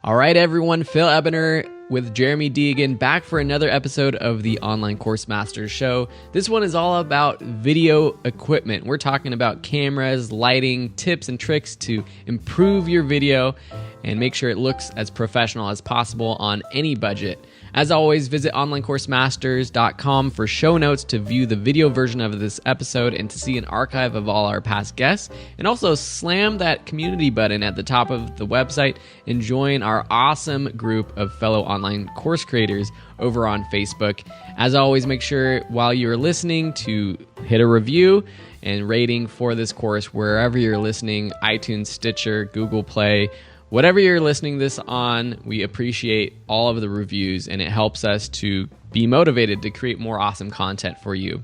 All right, everyone, Phil Ebener with Jeremy Deegan back for another episode of the Online Course Masters Show. This one is all about video equipment. We're talking about cameras, lighting, tips and tricks to improve your video and make sure it looks as professional as possible on any budget. As always, visit onlinecoursemasters.com for show notes to view the video version of this episode and to see an archive of all our past guests. And also slam that community button at the top of the website and join our awesome group of fellow online course creators over on Facebook. As always, make sure while you're listening to hit a review and rating for this course wherever you're listening, iTunes, Stitcher, Google Play, whatever you're listening this on. We appreciate all of the reviews, and it helps us to be motivated to create more awesome content for you.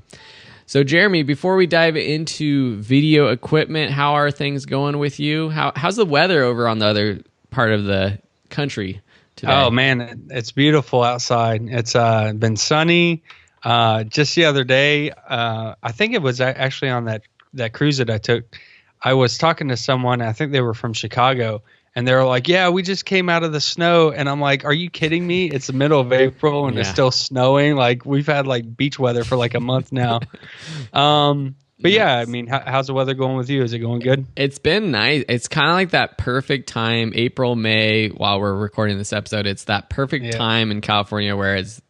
So, Jeremy, before we dive into video equipment, how are things going with you? How's the weather over on the other part of the country today? Oh, man, it's beautiful outside. It's been sunny. Just the other day, I think it was actually on that cruise that I took. I was talking to someone, I think they were from Chicago, and they were like, yeah, we just came out of the snow. And I'm like, are you kidding me? It's the middle of April and it's still snowing. Like, we've had like beach weather for like a month now. But yeah, I mean, how's the weather going with you? Is it going good? It's been nice. It's kind of like that perfect time, April, May, while we're recording this episode. It's that perfect time in California where it's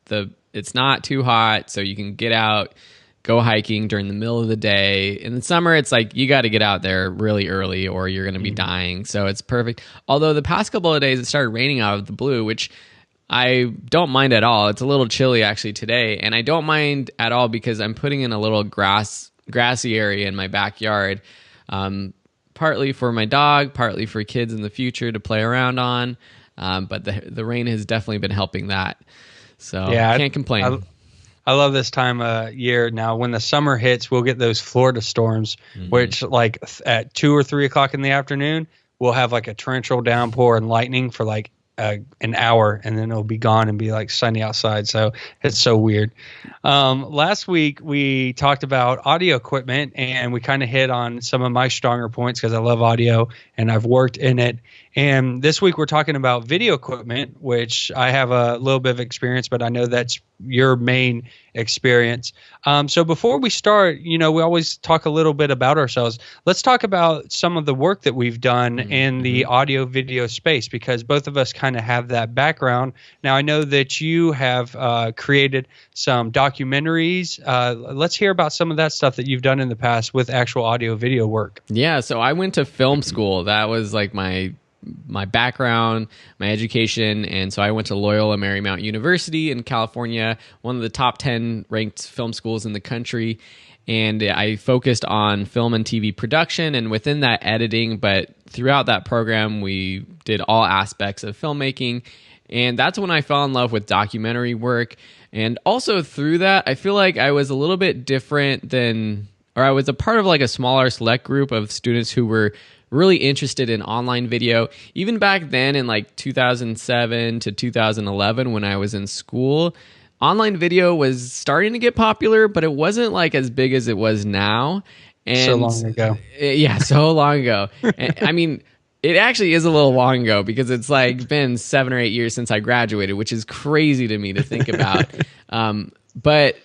not too hot, so you can get out, go hiking during the middle of the day. In the summer, it's like you got to get out there really early or you're going to be dying. So it's perfect. Although the past couple of days it started raining out of the blue, which I don't mind at all. It's a little chilly actually today, and I don't mind at all because I'm putting in a little grassy area in my backyard, partly for my dog, partly for kids in the future to play around on. But the rain has definitely been helping that. So yeah, I can't complain. I love this time of year. Now, when the summer hits, we'll get those Florida storms, which like at 2 or 3 o'clock in the afternoon, we'll have like a torrential downpour and lightning for like an hour, and then it'll be gone and be like sunny outside. So it's so weird. Last week, we talked about audio equipment, and we kind of hit on some of my stronger points because I love audio and I've worked in it. And this week we're talking about video equipment, which I have a little bit of experience, but I know that's your main experience. So before we start, we always talk a little bit about ourselves. Let's talk about some of the work that we've done in the audio video space, because both of us kind of have that background. Now, I know that you have created some documentaries. Let's hear about some of that stuff that you've done in the past with actual audio video work. Yeah, so I went to film school. That was like my background, my education, and so I went to Loyola Marymount University in California, one of the top 10 ranked film schools in the country, and I focused on film and TV production, and within that editing, but throughout that program we did all aspects of filmmaking, and that's when I fell in love with documentary work. And also through that, I feel like I was a little bit different I was a part of like a smaller select group of students who were really interested in online video. Even back then in like 2007 to 2011 when I was in school, online video was starting to get popular, but it wasn't like as big as it was now. And so long ago. Yeah, so long ago. And, I mean, it actually is a little long ago because it's like been 7 or 8 years since I graduated, which is crazy to me to think about. But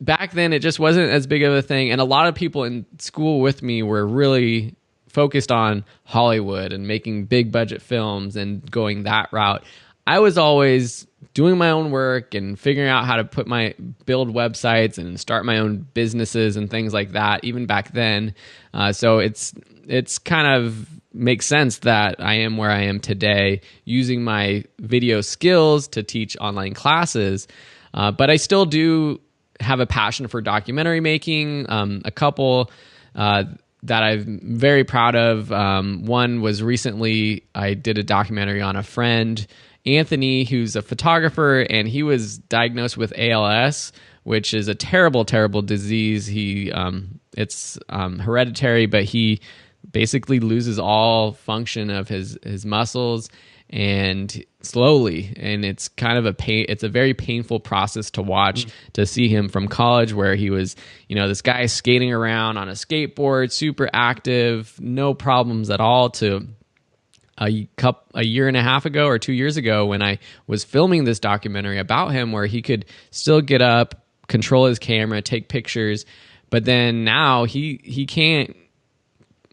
back then it just wasn't as big of a thing. And a lot of people in school with me were really focused on Hollywood and making big budget films and going that route. I was always doing my own work and figuring out how to build websites and start my own businesses and things like that, even back then. So it's kind of makes sense that I am where I am today, using my video skills to teach online classes. But I still do have a passion for documentary making. A couple that I'm very proud of. One was recently I did a documentary on a friend, Anthony, who's a photographer, and he was diagnosed with ALS, which is a terrible, terrible disease. It's hereditary, but he basically loses all function of his muscles, and slowly, and it's kind of it's a very painful process to watch, to see him from college where he was, this guy skating around on a skateboard, super active, no problems at all, to a year and a half ago or 2 years ago when I was filming this documentary about him, where he could still get up, control his camera, take pictures, but then now he can't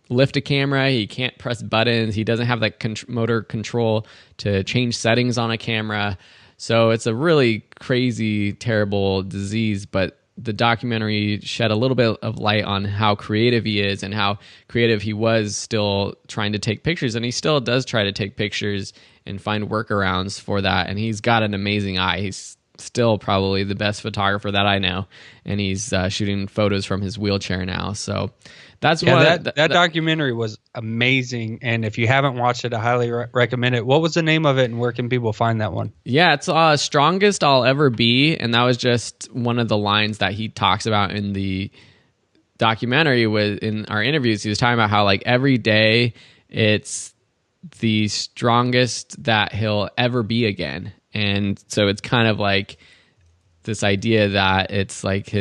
lift a camera, he can't press buttons, he doesn't have that motor control to change settings on a camera. So it's a really crazy, terrible disease, but the documentary shed a little bit of light on how creative he is and how creative he was still trying to take pictures. And he still does try to take pictures and find workarounds for that. And he's got an amazing eye. He's still probably the best photographer that I know. And he's shooting photos from his wheelchair now. So that's that documentary was amazing. And if you haven't watched it, I highly recommend it. What was the name of it, and where can people find that one? Yeah, it's Strongest I'll Ever Be. And that was just one of the lines that he talks about in the documentary. In our interviews, he was talking about how like every day it's the strongest that he'll ever be again. And so it's kind of like this idea that it's like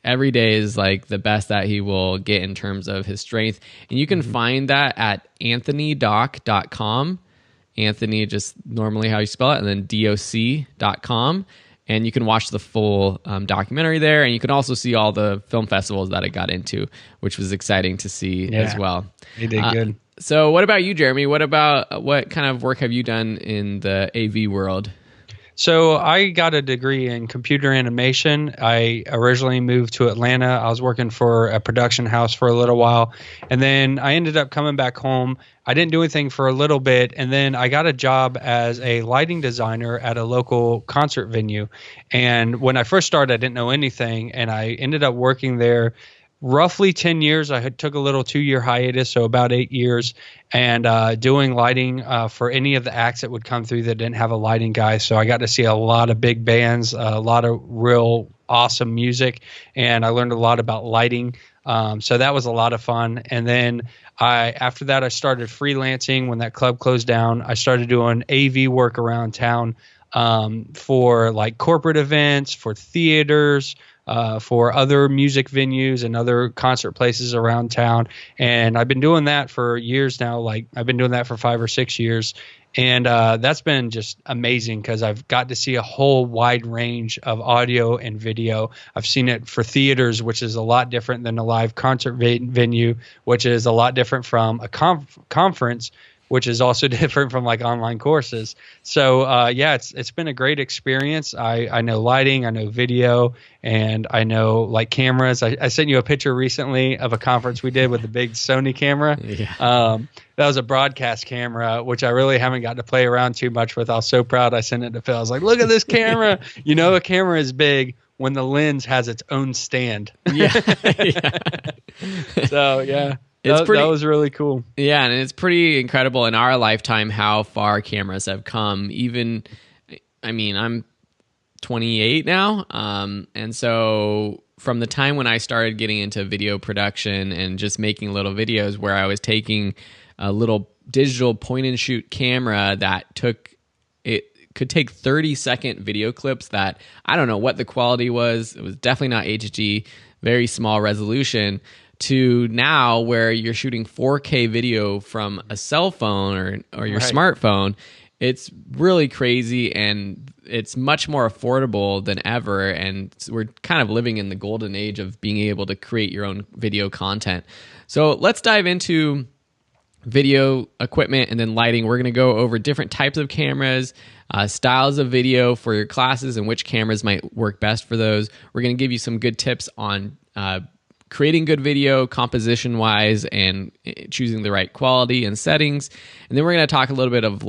every day is like the best that he will get in terms of his strength. And you can find that at anthonydoc.com. Anthony, just normally how you spell it, and then doc.com. And you can watch the full documentary there. And you can also see all the film festivals that it got into, which was exciting to see as well. He did good. So what about you, Jeremy? What kind of work have you done in the AV world? So I got a degree in computer animation. I originally moved to Atlanta. I was working for a production house for a little while, and then I ended up coming back home. I didn't do anything for a little bit, and then I got a job as a lighting designer at a local concert venue. And when I first started, I didn't know anything, and I ended up working there roughly 10 years. I took a little 2-year hiatus, so about 8 years, and doing lighting for any of the acts that would come through that didn't have a lighting guy. So I got to see a lot of big bands, a lot of real awesome music, and I learned a lot about lighting. So that was a lot of fun. And then after that, I started freelancing. When that club closed down, I started doing AV work around town for like corporate events, for theaters, for other music venues and other concert places around town. And I've been doing that for years now. Like I've been doing that for 5 or 6 years. And that's been just amazing because I've got to see a whole wide range of audio and video. I've seen it for theaters, which is a lot different than a live concert venue, which is a lot different from a conference, which is also different from like online courses. So yeah, it's been a great experience. I know lighting, I know video, and I know like cameras. I sent you a picture recently of a conference we did with the big Sony camera. Yeah. That was a broadcast camera, which I really haven't got to play around too much with. I was so proud. I sent it to Phil. I was like, look at this camera. You know, a camera is big when the lens has its own stand. Yeah. So yeah. That was really cool. Yeah, and it's pretty incredible in our lifetime how far cameras have come. Even, I mean, I'm 28 now, and so from the time when I started getting into video production and just making little videos where I was taking a little digital point-and-shoot camera that could take 30-second video clips that I don't know what the quality was. It was definitely not HD, very small resolution, to now where you're shooting 4K video from a cell phone or your smartphone. It's really crazy, and it's much more affordable than ever, and we're kind of living in the golden age of being able to create your own video content. So let's dive into video equipment and then lighting. We're going to go over different types of cameras, styles of video for your classes, and which cameras might work best for those. We're going to give you some good tips on creating good video composition-wise and choosing the right quality and settings. And then we're going to talk a little bit of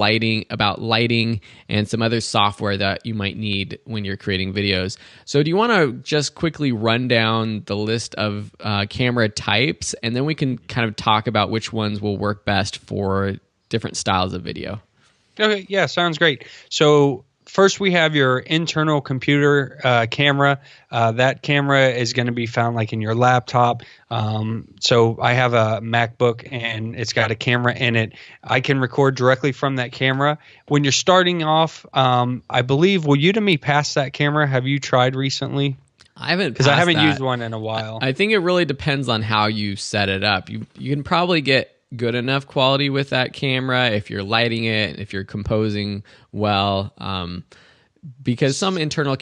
about lighting and some other software that you might need when you're creating videos. So do you want to just quickly run down the list of camera types, and then we can kind of talk about which ones will work best for different styles of video? Okay, yeah, sounds great. So first, we have your internal computer camera. That camera is going to be found like in your laptop. So I have a MacBook and it's got a camera in it. I can record directly from that camera. When you're starting off, I believe, will Udemy pass that camera? Have you tried recently? I haven't, because I haven't used one in a while. I think it really depends on how you set it up. You can probably get good enough quality with that camera, if you're lighting it, if you're composing well. Because some internal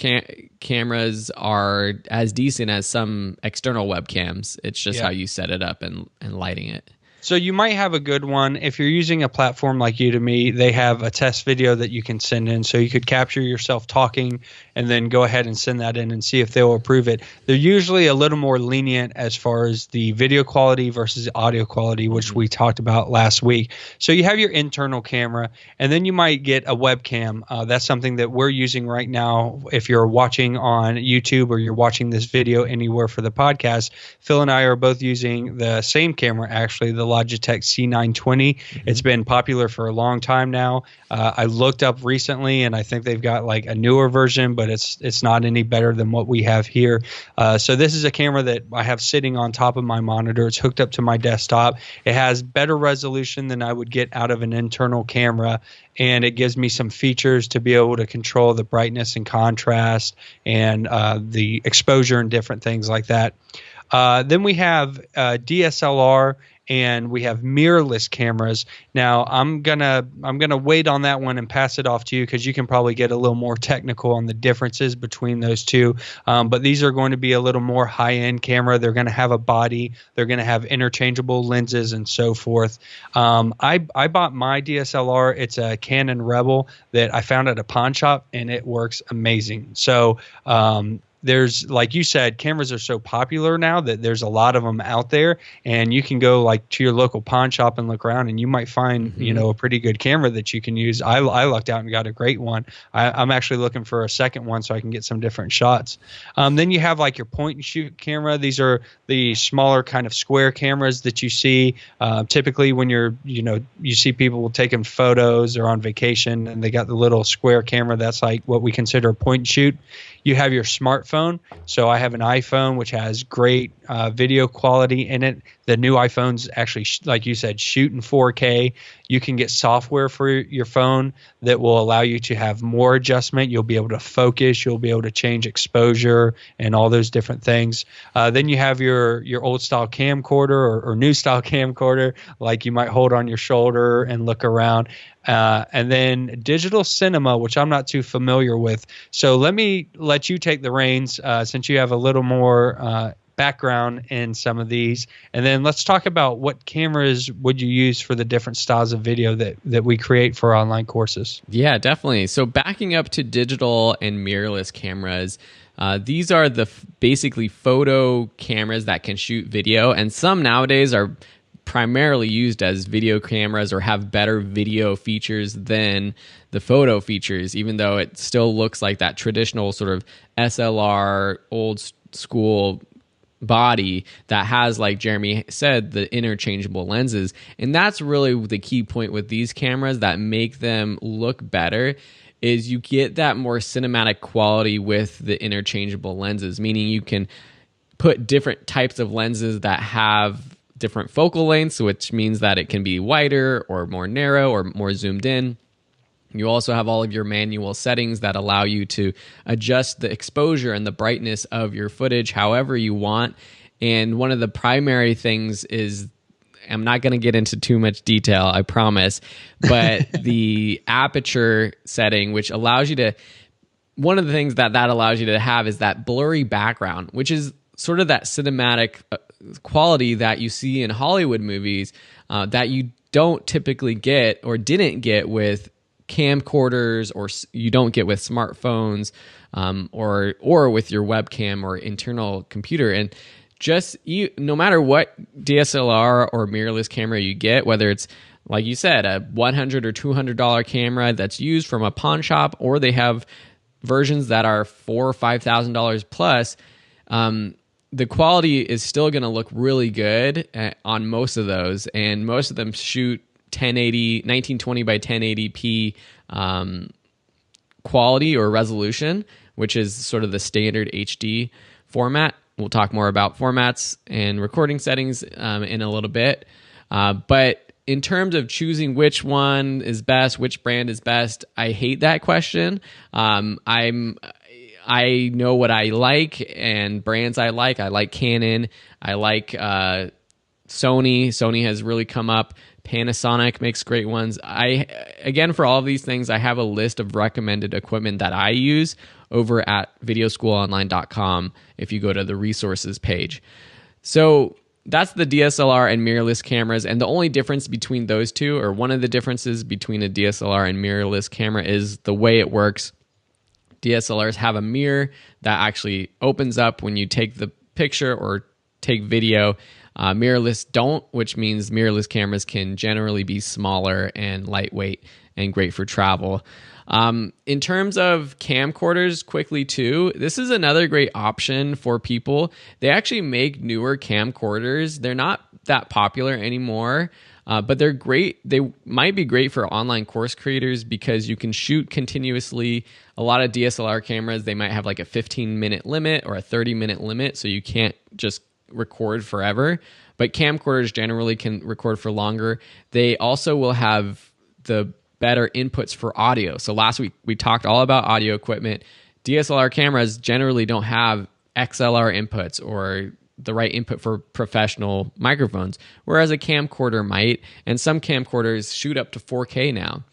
cameras are as decent as some external webcams. It's just how you set it up and lighting it. So you might have a good one. If you're using a platform like Udemy, they have a test video that you can send in. So you could capture yourself talking and then go ahead and send that in and see if they'll approve it. They're usually a little more lenient as far as the video quality versus the audio quality, which we talked about last week. So you have your internal camera, and then you might get a webcam. That's something that we're using right now. If you're watching on YouTube or you're watching this video anywhere for the podcast, Phil and I are both using the same camera, actually, the Logitech C920. It's been popular for a long time now. I looked up recently, and I think they've got like a newer version, but it's not any better than what we have here. So this is a camera that I have sitting on top of my monitor. It's hooked up to my desktop. It has better resolution than I would get out of an internal camera, and it gives me some features to be able to control the brightness and contrast and the exposure and different things like that. Then we have DSLR, and we have mirrorless cameras. Now I'm gonna wait on that one and pass it off to you, because you can probably get a little more technical on the differences between those two. But these are going to be a little more high-end camera. They're going to have a body. They're going to have interchangeable lenses and so forth. I bought my DSLR. It's a Canon Rebel that I found at a pawn shop, and it works amazing. So there's, like you said, cameras are so popular now that there's a lot of them out there, and you can go like to your local pawn shop and look around, and you might find a pretty good camera that you can use. I lucked out and got a great one. I'm actually looking for a second one so I can get some different shots. Then you have like your point and shoot camera. These are the smaller kind of square cameras that you see typically when you see people taking photos or on vacation, and they got the little square camera. That's like what we consider a point and shoot. You have your smartphone. So I have an iPhone, which has great video quality in it. The new iPhones actually, like you said, shoot in 4K. You can get software for your phone that will allow you to have more adjustment. You'll be able to focus. You'll be able to change exposure and all those different things. Then you have your old style camcorder or new style camcorder, like you might hold on your shoulder and look around. And then digital cinema, which I'm not too familiar with. So let me let you take the reins since you have a little more background in some of these. And then let's talk about what cameras would you use for the different styles of video that we create for online courses. Yeah, definitely. So backing up to digital and mirrorless cameras, these are the basically photo cameras that can shoot video, and some nowadays are primarily used as video cameras or have better video features than the photo features, even though it still looks like that traditional sort of SLR old school body that has, like Jeremy said, the interchangeable lenses. And that's really the key point with these cameras that make them look better, is you get that more cinematic quality with the interchangeable lenses, meaning you can put different types of lenses that have different focal lengths, which means that it can be wider or more narrow or more zoomed in. You also have all of your manual settings that allow you to adjust the exposure and the brightness of your footage however you want. And one of the primary things is, I'm not going to get into too much detail, I promise, but the aperture setting, which allows you to, one of the things that allows you to have is that blurry background, which is sort of that cinematic quality that you see in Hollywood movies that you don't typically get or didn't get with camcorders, or you don't get with smartphones, or with your webcam or internal computer. And just no matter what DSLR or mirrorless camera you get, whether it's, like you said, a $100 or $200 camera that's used from a pawn shop, or they have versions that are $4,000 or $5,000 plus, the quality is still going to look really good on most of those, and most of them shoot 1920 by 1080p quality or resolution, which is sort of the standard HD format. We'll talk more about formats and recording settings in a little bit. But in terms of choosing which one is best, which brand is best, I hate that question. I know what I like and brands I like. I like Canon. I like Sony has really come up. Panasonic makes great ones. Again, for all of these things, I have a list of recommended equipment that I use over at videoschoolonline.com if you go to the resources page. So that's the DSLR and mirrorless cameras, and the only difference between those two, or one of the differences between a DSLR and mirrorless camera, is the way it works. DSLRs have a mirror that actually opens up when you take the picture or take video. Mirrorless don't, which means mirrorless cameras can generally be smaller and lightweight and great for travel. In terms of camcorders, quickly too, this is another great option for people. They actually make newer camcorders. They're not that popular anymore, but they're great. They might be great for online course creators because you can shoot continuously. A lot of DSLR cameras, they might have like a 15-minute limit or a 30-minute limit, so you can't just record forever. But camcorders generally can record for longer. They also will have the better inputs for audio. So last week we talked all about audio equipment. DSLR cameras generally don't have XLR inputs or the right input for professional microphones, whereas a camcorder might, and some camcorders shoot up to 4K now.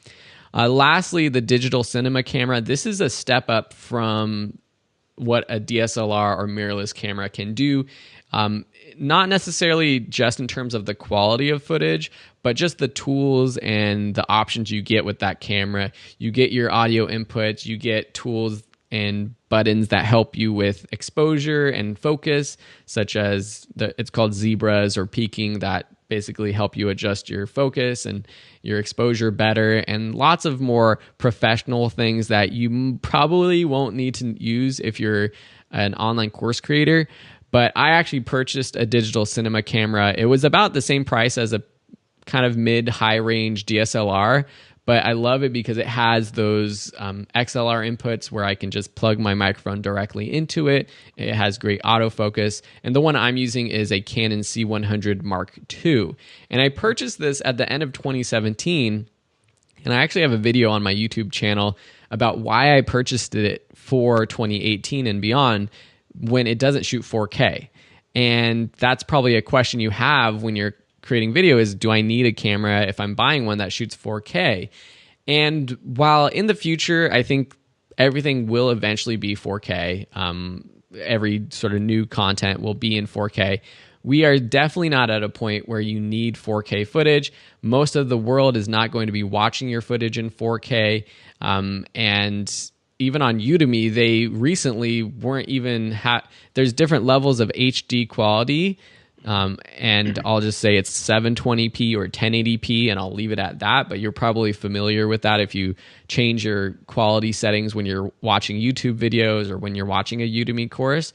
Lastly, the digital cinema camera. This is a step up from what a DSLR or mirrorless camera can do. Not necessarily just in terms of the quality of footage, but just the tools and the options you get with that camera. You get your audio inputs, you get tools and buttons that help you with exposure and focus, such as it's called zebras or peaking, that basically help you adjust your focus and your exposure better, and lots of more professional things that you probably won't need to use if you're an online course creator. But I actually purchased a digital cinema camera. It was about the same price as a kind of mid-high range DSLR, but I love it because it has those XLR inputs where I can just plug my microphone directly into it. It has great autofocus, and the one I'm using is a Canon C100 Mark II. And I purchased this at the end of 2017, and I actually have a video on my YouTube channel about why I purchased it for 2018 and beyond when it doesn't shoot 4K. And that's probably a question you have when you're creating video is, do I need a camera if I'm buying one that shoots 4K? And while in the future, I think everything will eventually be 4K, every sort of new content will be in 4K, we are definitely not at a point where you need 4K footage. Most of the world is not going to be watching your footage in 4K. And even on Udemy, they recently weren't even there's different levels of HD quality. And I'll just say it's 720p or 1080p, and I'll leave it at that. But you're probably familiar with that if you change your quality settings when you're watching YouTube videos or when you're watching a Udemy course.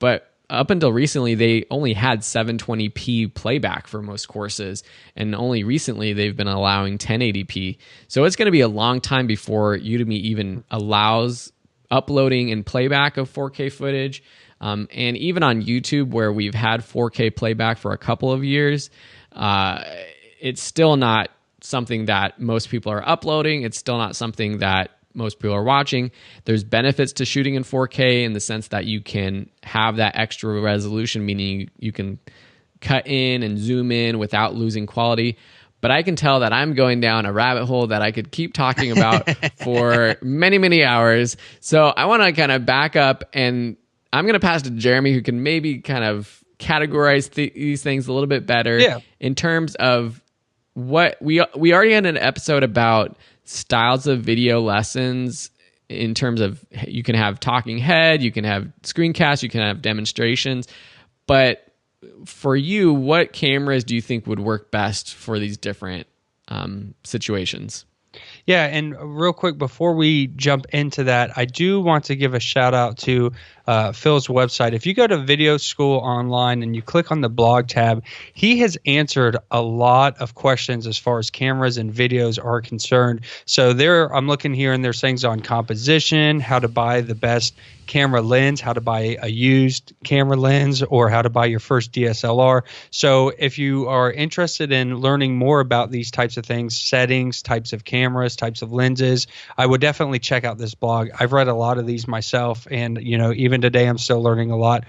But up until recently, they only had 720p playback for most courses, and only recently they've been allowing 1080p. So it's going to be a long time before Udemy even allows uploading and playback of 4K footage. And even on YouTube, where we've had 4K playback for a couple of years, it's still not something that most people are uploading. It's still not something that most people are watching. There's benefits to shooting in 4K in the sense that you can have that extra resolution, meaning you can cut in and zoom in without losing quality. But I can tell that I'm going down a rabbit hole that I could keep talking about for many, many hours. So I want to kind of back up, and I'm going to pass to Jeremy, who can maybe kind of categorize these things a little bit better in terms of what we already had an episode about styles of video lessons, in terms of you can have talking head, you can have screencasts, you can have demonstrations. But for you, what cameras do you think would work best for these different situations? Yeah, and real quick before we jump into that, I do want to give a shout out to Phil's website. If you go to Video School Online and you click on the blog tab, he has answered a lot of questions as far as cameras and videos are concerned. So I'm looking here, and there's things on composition, how to buy the best camera lens, how to buy a used camera lens, or how to buy your first DSLR. So if you are interested in learning more about these types of things, settings, types of cameras, types of lenses, I would definitely check out this blog. I've read a lot of these myself, and even even today, I'm still learning a lot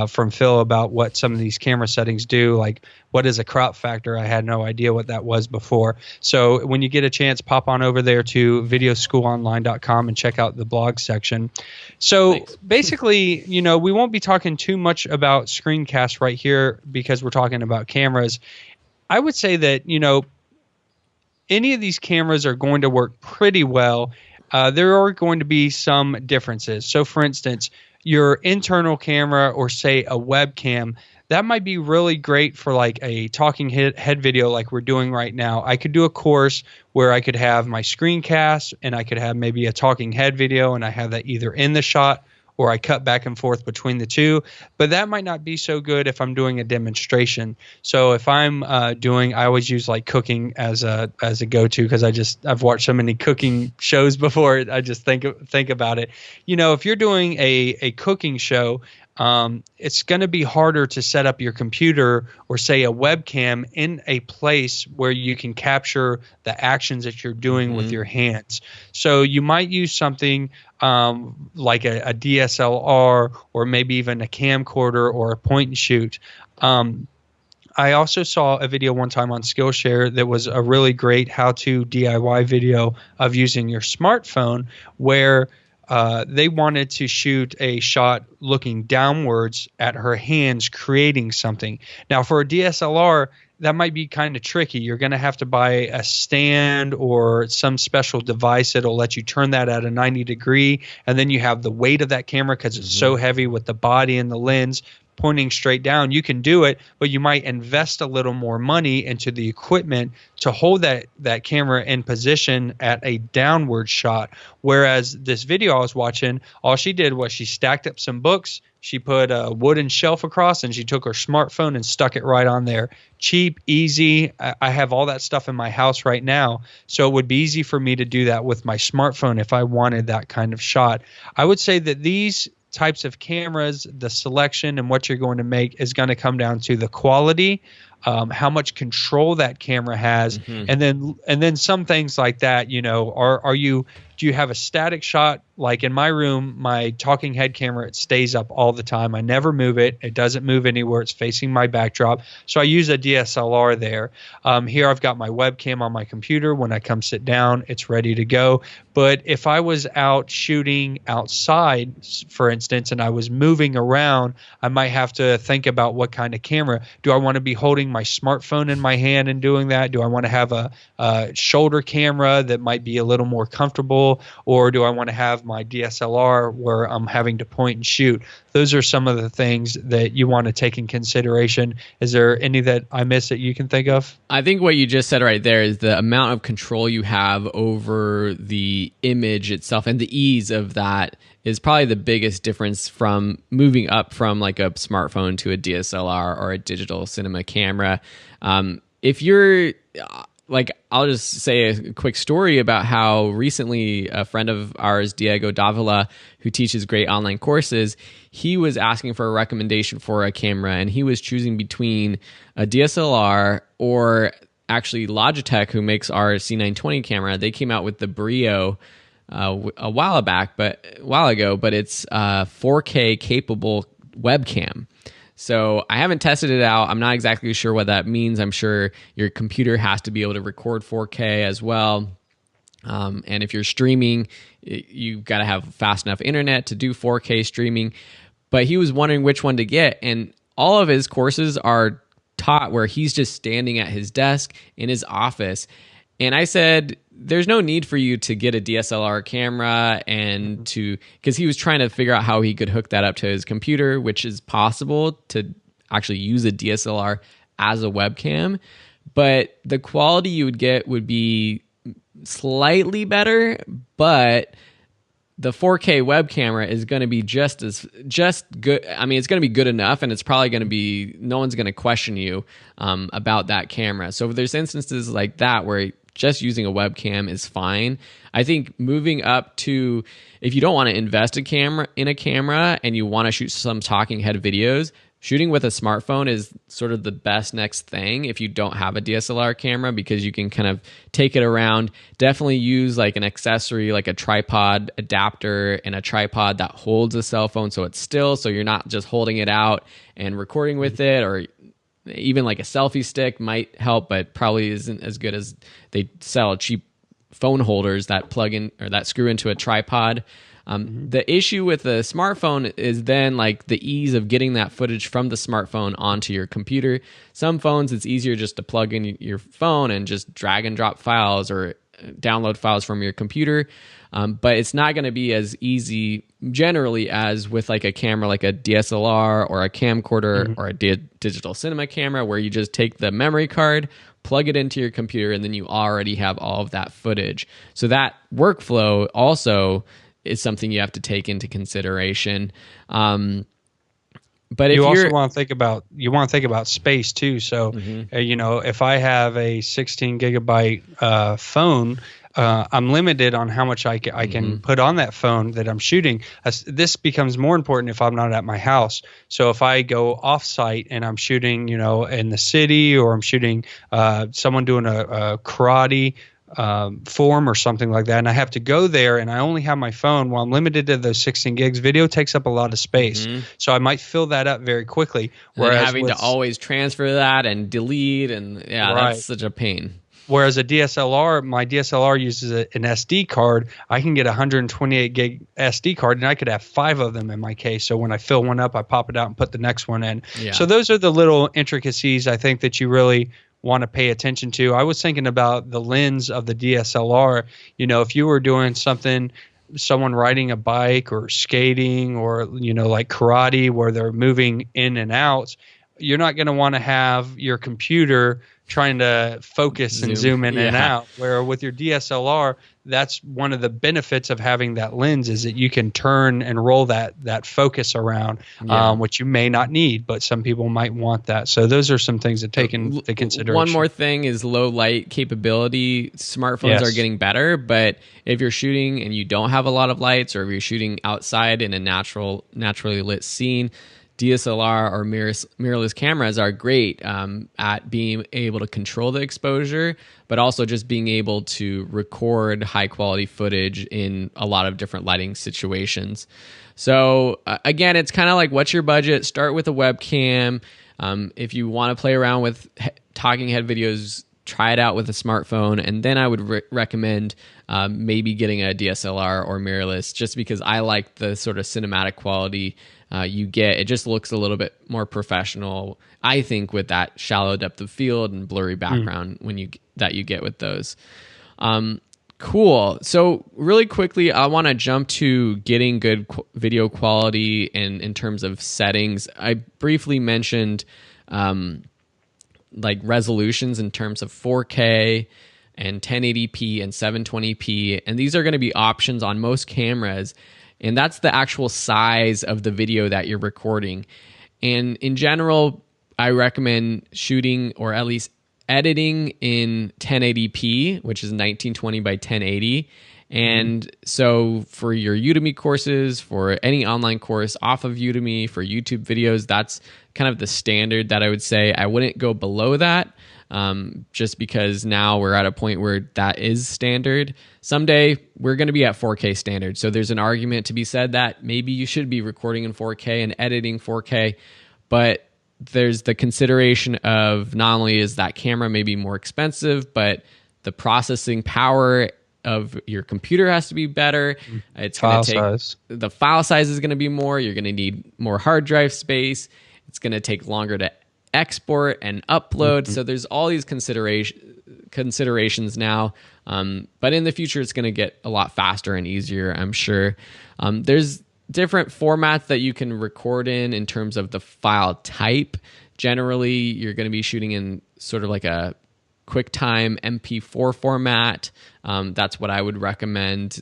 from Phil about what some of these camera settings do. Like, what is a crop factor? I had no idea what that was before. So when you get a chance, pop on over there to videoschoolonline.com and check out the blog section. So Thanks. basically, we won't be talking too much about screencasts right here because we're talking about cameras. I would say that, any of these cameras are going to work pretty well. There are going to be some differences. So for instance, your internal camera or say a webcam, that might be really great for like a talking head video like we're doing right now. I could do a course where I could have my screencast and I could have maybe a talking head video, and I have that either in the shot or I cut back and forth between the two. But that might not be so good if I'm doing a demonstration. So if I'm I always use like cooking as a go-to, because I've watched so many cooking shows before. I just think about it. If you're doing a cooking show, it's going to be harder to set up your computer or say a webcam in a place where you can capture the actions that you're doing with your hands. So you might use something like a DSLR or maybe even a camcorder or a point and shoot. I also saw a video one time on Skillshare that was a really great how-to DIY video of using your smartphone, where they wanted to shoot a shot looking downwards at her hands creating something. Now, for a DSLR, that might be kind of tricky. You're going to have to buy a stand or some special device that'll let you turn that at a 90 degree. And then you have the weight of that camera because it's so heavy with the body and the lens pointing straight down. You can do it, but you might invest a little more money into the equipment to hold that camera in position at a downward shot. Whereas this video I was watching, all she did was she stacked up some books, she put a wooden shelf across, and she took her smartphone and stuck it right on there. Cheap, easy. I have all that stuff in my house right now, so it would be easy for me to do that with my smartphone if I wanted that kind of shot. I would say that these types of cameras, the selection and what you're going to make is going to come down to the quality, how much control that camera has, and then some things like that. Do you have a static shot? Like in my room, my talking head camera, it stays up all the time. I never move it. It doesn't move anywhere. It's facing my backdrop. So I use a DSLR there. Here I've got my webcam on my computer. When I come sit down, it's ready to go. But if I was out shooting outside, for instance, and I was moving around, I might have to think about what kind of camera. Do I want to be holding my smartphone in my hand and doing that? Do I want to have a shoulder camera that might be a little more comfortable? Or do I want to have my DSLR where I'm having to point and shoot? Those are some of the things that you want to take in consideration. Is there any that I missed that you can think of? I think what you just said right there is the amount of control you have over the image itself, and the ease of that is probably the biggest difference from moving up from like a smartphone to a DSLR or a digital cinema camera. If you're like, I'll just say a quick story about how recently a friend of ours, Diego Davila, who teaches great online courses, he was asking for a recommendation for a camera, and he was choosing between a DSLR or actually Logitech, who makes our C920 camera. They came out with the Brio a while ago, but it's a 4K capable webcam. So I haven't tested it out. I'm not exactly sure what that means. I'm sure your computer has to be able to record 4K as well. And if you're streaming, you've got to have fast enough internet to do 4K streaming. But he was wondering which one to get. And all of his courses are taught where he's just standing at his desk in his office. And I said, there's no need for you to get a DSLR camera and because he was trying to figure out how he could hook that up to his computer, which is possible to actually use a DSLR as a webcam. But the quality you would get would be slightly better, but the 4K web camera is going to be just good. I mean, it's going to be good enough, and it's probably going to be, no one's going to question you about that camera. So if there's instances like that where just using a webcam is fine. I think moving up to, if you don't want to invest in a camera and you want to shoot some talking head videos, shooting with a smartphone is sort of the best next thing if you don't have a DSLR camera, because you can kind of take it around. Definitely use like an accessory, like a tripod adapter and a tripod that holds a cell phone so it's still, so you're not just holding it out and recording with it. Or even like a selfie stick might help, but probably isn't as good as they sell cheap phone holders that plug in or that screw into a tripod. The issue with the smartphone is then like the ease of getting that footage from the smartphone onto your computer. Some phones, it's easier just to plug in your phone and just drag and drop files or download files from your computer. But it's not going to be as easy generally as with like a camera like a DSLR or a camcorder or a digital cinema camera, where you just take the memory card, plug it into your computer, and then you already have all of that footage. So that workflow also is something you have to take into consideration. But if you also want to think about space too. So, if I have a 16 gigabyte phone, I'm limited on how much I can put on that phone that I'm shooting. This becomes more important if I'm not at my house. So if I go off-site and I'm shooting, in the city, or I'm shooting someone doing a karate form or something like that, and I have to go there and I only have my phone, well, I'm limited to those 16 gigs. Video takes up a lot of space, so I might fill that up very quickly. Whereas having to always transfer that and delete, and that's such a pain. Whereas a DSLR, my DSLR uses an SD card. I can get a 128 gig SD card, and I could have 5 of them in my case. So when I fill one up, I pop it out and put the next one in. Yeah. So those are the little intricacies I think that you really want to pay attention to. I was thinking about the lens of the DSLR. If you were doing someone riding a bike or skating or, like karate, where they're moving in and out, you're not going to want to have your computer trying to focus and zoom in and out. Where with your DSLR, that's one of the benefits of having that lens, is that you can turn and roll that focus around, which you may not need, but some people might want that. So those are some things to take into consideration. One more thing is low light capability. Smartphones are getting better, but if you're shooting and you don't have a lot of lights, or if you're shooting outside in a naturally lit scene, DSLR or mirrorless cameras are great at being able to control the exposure, but also just being able to record high quality footage in a lot of different lighting situations. So again, it's kind of like, what's your budget? Start with a webcam. If you want to play around with talking head videos, try it out with a smartphone, and then I would recommend maybe getting a DSLR or mirrorless, just because I like the sort of cinematic quality you get. It just looks a little bit more professional, I think, with that shallow depth of field and blurry background you get with those. Cool. So really quickly, I want to jump to getting good video quality in terms of settings. I briefly mentioned like resolutions in terms of 4K and 1080p and 720p, and these are going to be options on most cameras. And that's the actual size of the video that you're recording. And in general, I recommend shooting, or at least editing, in 1080p, which is 1920 by 1080. And so for your Udemy courses, for any online course off of Udemy, for YouTube videos, that's kind of the standard that I would say. I wouldn't go below that. Just because now we're at a point where that is standard. Someday we're going to be at 4K standard. So there's an argument to be said that maybe you should be recording in 4K and editing 4K, but there's the consideration of not only is that camera maybe more expensive, but the processing power of your computer has to be better. It's going to take the file size is going to be more. You're going to need more hard drive space. It's going to take longer to export and upload. So there's all these considerations now, but in the future it's going to get a lot faster and easier, I'm sure. There's different formats that you can record in terms of the file type. Generally, you're going to be shooting in sort of like a QuickTime MP4 format. That's what I would recommend.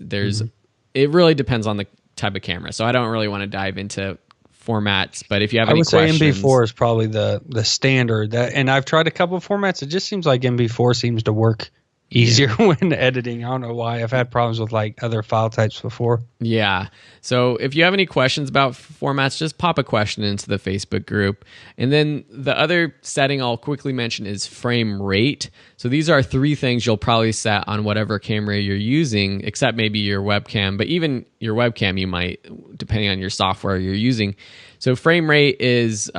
It really depends on the type of camera, so I don't really want to dive into formats, but if you have any questions, I would say MB4 is probably the standard. And I've tried a couple of formats. It just seems like MB4 seems to work easier when editing. I don't know why. I've had problems with like other file types before. Yeah. So if you have any questions about formats, just pop a question into the Facebook group. And then the other setting I'll quickly mention is frame rate. So these are 3 things you'll probably set on whatever camera you're using, except maybe your webcam. But even your webcam, you might, depending on your software you're using. So frame rate is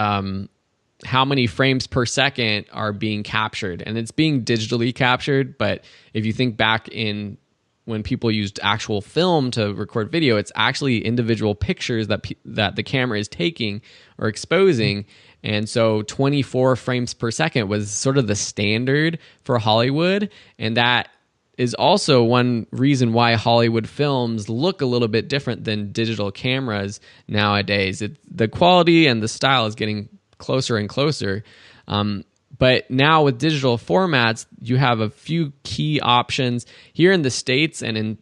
how many frames per second are being captured, and it's being digitally captured. But if you think back in when people used actual film to record video, it's actually individual pictures that the camera is taking or exposing. And so 24 frames per second was sort of the standard for Hollywood, and that is also one reason why Hollywood films look a little bit different than digital cameras nowadays. The quality and the style is getting closer and closer. But now with digital formats, you have a few key options. Here in the States and in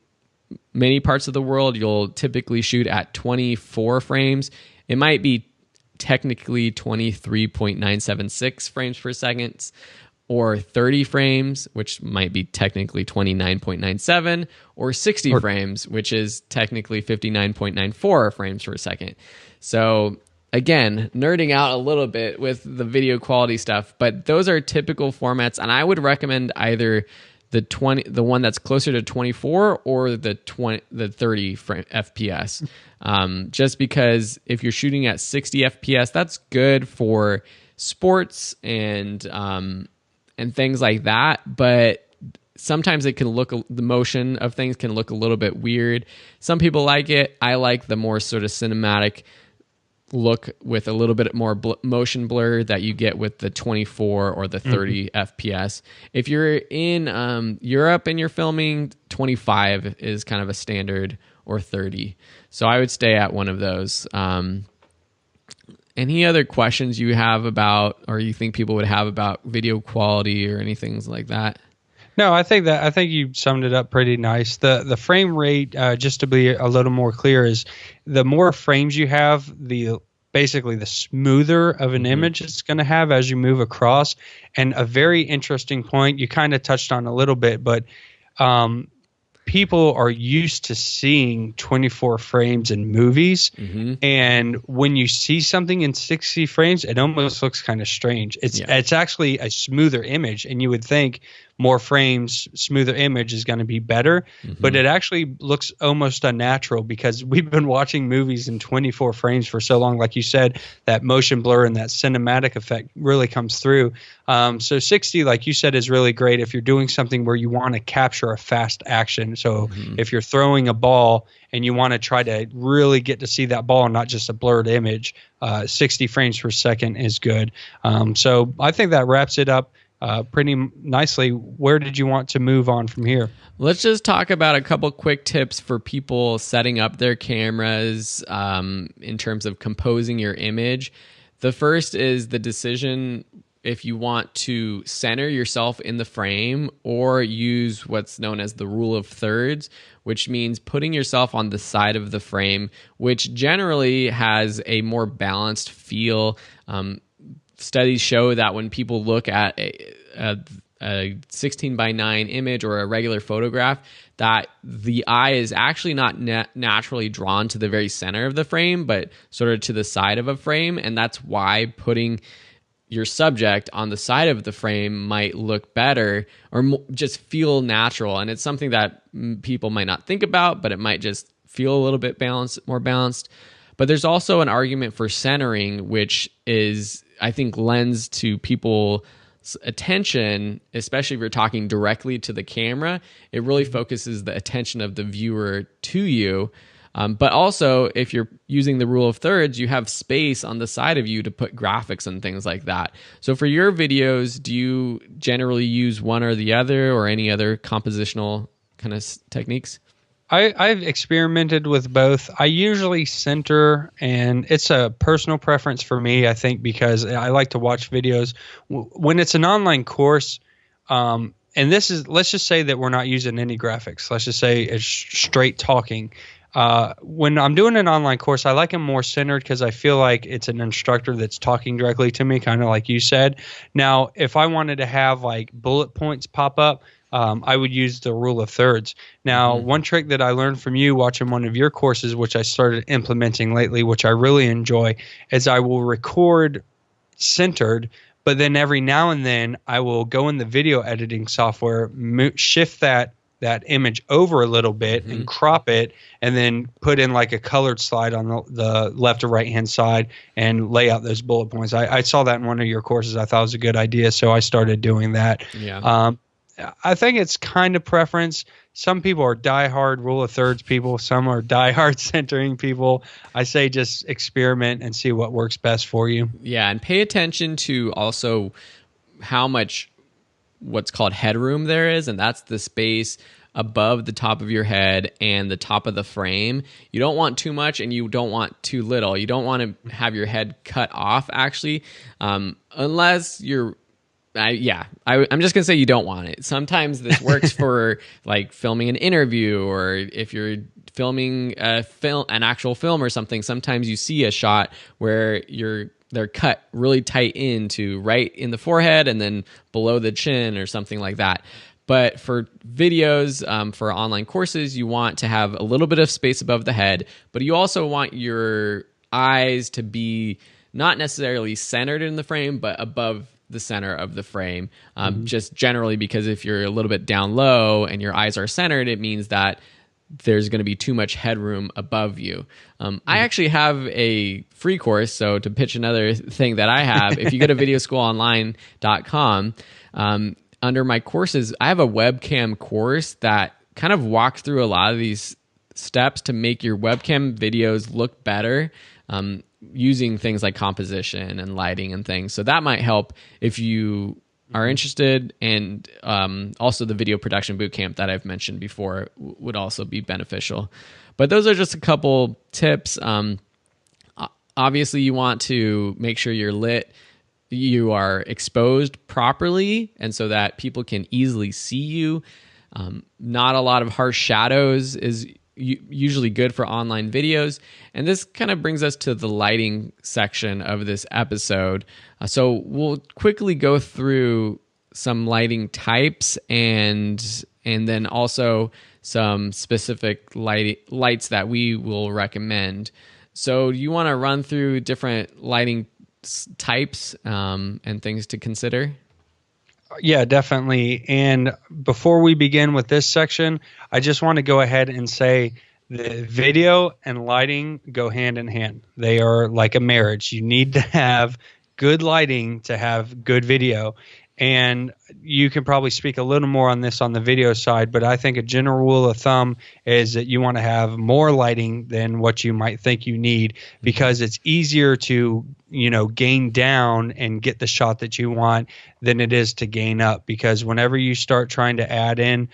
many parts of the world, you'll typically shoot at 24 frames. It might be technically 23.976 frames per second, or 30 frames, which might be technically 29.97, or 60 frames, which is technically 59.94 frames per second. So again, nerding out a little bit with the video quality stuff, but those are typical formats, and I would recommend either the one that's closer to 24 or the 30 FPS. Just because if you're shooting at 60 FPS, that's good for sports and things like that, but sometimes it can look, the motion of things can look a little bit weird. Some people like it. I like the more sort of cinematic look with a little bit more motion blur that you get with the 24 or the 30 FPS. If you're in Europe and you're filming, 25 is kind of a standard, or 30. So I would stay at one of those. Any other questions you have about, or you think people would have about video quality or anything like that? No, I think you summed it up pretty nice. The frame rate, just to be a little more clear, is the more frames you have, basically the smoother of an image it's going to have as you move across. And a very interesting point you kind of touched on a little bit, but people are used to seeing 24 frames in movies, and when you see something in 60 frames, it almost looks kind of strange. It's actually a smoother image, and you would think more frames, smoother image is going to be better, but it actually looks almost unnatural because we've been watching movies in 24 frames for so long. Like you said, that motion blur and that cinematic effect really comes through. So 60, like you said, is really great if you're doing something where you want to capture a fast action. So if you're throwing a ball and you want to try to really get to see that ball, not just a blurred image, 60 frames per second is good. So I think that wraps it up pretty nicely. Where did you want to move on from here? Let's just talk about a couple quick tips for people setting up their cameras in terms of composing your image. The first is the decision if you want to center yourself in the frame or use what's known as the rule of thirds, which means putting yourself on the side of the frame, which generally has a more balanced feel. Studies show that when people look at a 16 by 9 image or a regular photograph, that the eye is actually not naturally drawn to the very center of the frame, but sort of to the side of a frame. And that's why putting your subject on the side of the frame might look better or just feel natural. And it's something that people might not think about, but it might just feel a little bit more balanced. But there's also an argument for centering, which is, I think, lends to people's attention, especially if you're talking directly to the camera. It really focuses the attention of the viewer to you. But also, if you're using the rule of thirds, you have space on the side of you to put graphics and things like that. So for your videos, do you generally use one or the other, or any other compositional kind of techniques? I've experimented with both. I usually center, and it's a personal preference for me, I think, because I like to watch videos. When it's an online course, and this is, let's just say that we're not using any graphics. Let's just say it's straight talking. When I'm doing an online course, I like them more centered because I feel like it's an instructor that's talking directly to me, kind of like you said. Now, if I wanted to have like bullet points pop up, I would use the rule of thirds. Now, one trick that I learned from you watching one of your courses, which I started implementing lately, which I really enjoy, is I will record centered, but then every now and then I will go in the video editing software, shift that image over a little bit and crop it, and then put in like a colored slide on the left or right hand side and lay out those bullet points. I saw that in one of your courses. I thought it was a good idea, so I started doing that. Yeah. I think it's kind of preference. Some people are diehard rule of thirds people. Some are diehard centering people. I say just experiment and see what works best for you. Yeah, and pay attention to also how much what's called headroom there is, and that's the space above the top of your head and the top of the frame. You don't want too much and you don't want too little. You don't want to have your head cut off, actually, unless you're I'm just gonna say you don't want it. Sometimes this works for like filming an interview, or if you're filming an actual film or something. Sometimes you see a shot where they're cut really tight into right in the forehead and then below the chin or something like that. But for videos, for online courses, you want to have a little bit of space above the head, but you also want your eyes to be not necessarily centered in the frame, but above the center of the frame, just generally, because if you're a little bit down low and your eyes are centered, it means that there's going to be too much headroom above you. I actually have a free course, so to pitch another thing that I have, if you go to videoschoolonline.com, under my courses, I have a webcam course that kind of walks through a lot of these steps to make your webcam videos look better, using things like composition and lighting and things. So that might help if you are interested. And also the video production bootcamp that I've mentioned before would also be beneficial. But those are just a couple tips. Obviously, you want to make sure you're lit, you are exposed properly, and so that people can easily see you. Not a lot of harsh shadows is usually good for online videos. And this kind of brings us to the lighting section of this episode. So we'll quickly go through some lighting types and then also some specific lights that we will recommend. So you want to run through different lighting types and things to consider? Yeah, definitely. And before we begin with this section, I just want to go ahead and say the video and lighting go hand in hand. They are like a marriage. You need to have good lighting to have good video. And you can probably speak a little more on this on the video side, but I think a general rule of thumb is that you want to have more lighting than what you might think you need, because it's easier to, gain down and get the shot that you want than it is to gain up. Because whenever you start trying to add in,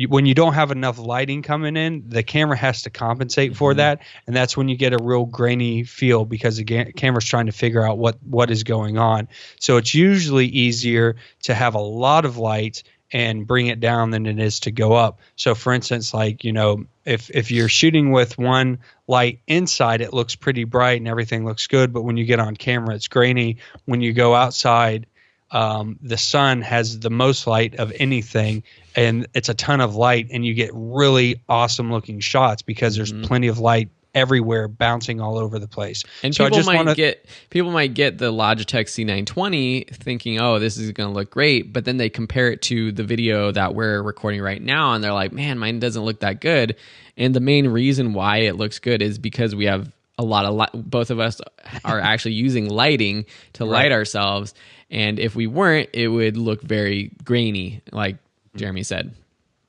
when you don't have enough lighting coming in, the camera has to compensate for that. And that's when you get a real grainy feel, because the camera's trying to figure out what is going on. So it's usually easier to have a lot of light and bring it down than it is to go up. So for instance, like, if you're shooting with one light inside, it looks pretty bright and everything looks good. But when you get on camera, it's grainy. When you go outside, the sun has the most light of anything, and it's a ton of light, and you get really awesome looking shots because there's plenty of light everywhere, bouncing all over the place. And so people might get the Logitech C920 thinking, oh, this is going to look great, but then they compare it to the video that we're recording right now, and they're like, man, mine doesn't look that good. And the main reason why it looks good is because we have a lot of both of us are actually using lighting to light ourselves. And if we weren't, it would look very grainy, like Jeremy said.